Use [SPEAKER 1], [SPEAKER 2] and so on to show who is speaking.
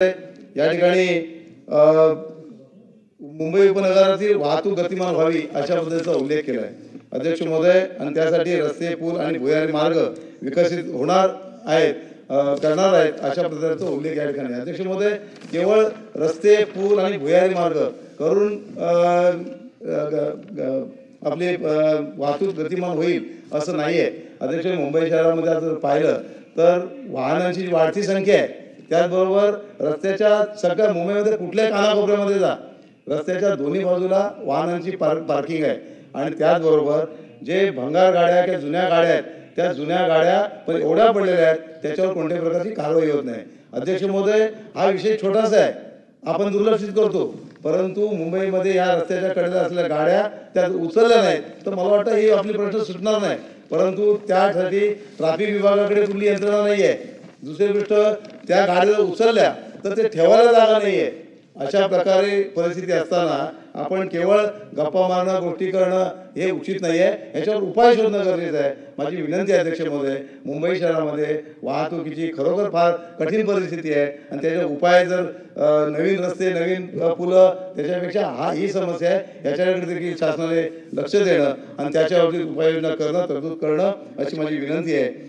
[SPEAKER 1] या ठिकाणी मुंबई उपनगरातील वाहतूक गतिमान व्हावी अशा पद्धतीचा उल्लेख केला आहे अध्यक्ष महोदय। आणि त्यासाठी रस्ते, पूल आणि भुयारी मार्ग विकसित होणार आहेत, करणार आहेत अशा पद्धतीचा उल्लेख या ठिकाणी अध्यक्ष महोदय। केवळ रस्ते, पूल आणि भुयारी मार्ग करून आपली वाहतूक गतिमान होईल असं नाही आहे अध्यक्ष। मुंबई शहरामध्ये जर पाहिलं तर वाहनांची वाढती संख्या आहे, त्याचबरोबर रस्त्याच्या सगळ्या मुंबईमध्ये कुठल्याही कानाकोपऱ्यामध्ये जा, रस्त्याच्या दोन्ही बाजूला वाहनांची पार्किंग आहे। आणि त्याचबरोबर जे भंगार गाड्या किंवा जुन्या गाड्या आहेत, त्या जुन्या गाड्या पण एवढ्या पडलेल्या आहेत त्याच्यावर कोणत्याही प्रकारची कारवाई होत नाही अध्यक्ष महोदय। हा विषय छोटासा आहे, आपण दुर्लक्षित करतो, परंतु मुंबईमध्ये या रस्त्याच्या कडेला असलेल्या गाड्या त्या उचलल्या नाहीत तर मला वाटतं ही आपली प्रश्न सुटणार नाही, परंतु त्यासाठी ट्रॅफिक विभागाकडे कुठली यंत्रणा नाही आहे। दुसरी गोष्ट, त्या गाड्या उचलल्या तर ते ठेवायला जागा नाही आहे। अशा प्रकारे परिस्थिती असताना आपण केवळ गप्पा मारणं, गोष्टी करणं हे उचित नाही आहे, याच्यावर उपाय शोधणं गरजेचं आहे। माझी विनंती आहे अध्यक्ष महोदय, मुंबई शहरामध्ये वाहतुकीची खरोखर फार कठीण परिस्थिती आहे आणि त्याचे उपाय जर नवीन रस्ते, नवीन पुलं, त्याच्यापेक्षा ही समस्या आहे, याच्याकडे देखील शासनाने लक्ष देणं आणि त्याच्यावरती उपाययोजना करणं, तरतूद करणं अशी माझी विनंती आहे।